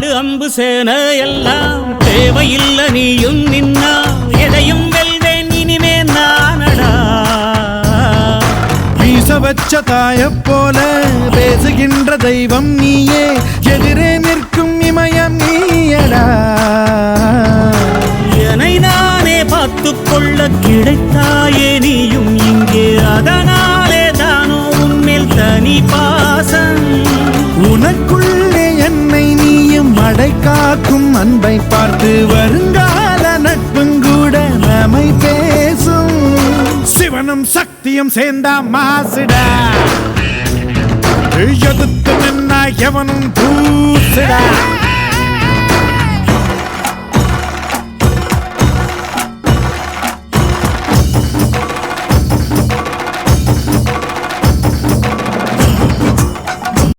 வாடு அம்பு சேன எல்லாம் தேவையில்லை நீயும் நின்னா எதையும் வெல்வேன் இனிமே நானடா வீச வச்ச தாய போல பேசுகின்ற தெய்வம் நீயே எதிரே நிற்கும் இமயம் நீயடா என்னை நானே பார்த்துக் கொள்ள கிடைத்தாயே நீயும் இங்கே அதனாலே தானோ உன்மேல் தனி பாசம் உனக்குள்ளே என்னை நீயும் அடை காக்கும் அன்பை பார்த்து வருங்கால நட்புங்கூட நம்மை பேசும் சிவனும் சக்தியும் சேர்ந்தா மாசுடா எதிர்த்து நின்னா எவனும் பூசுடா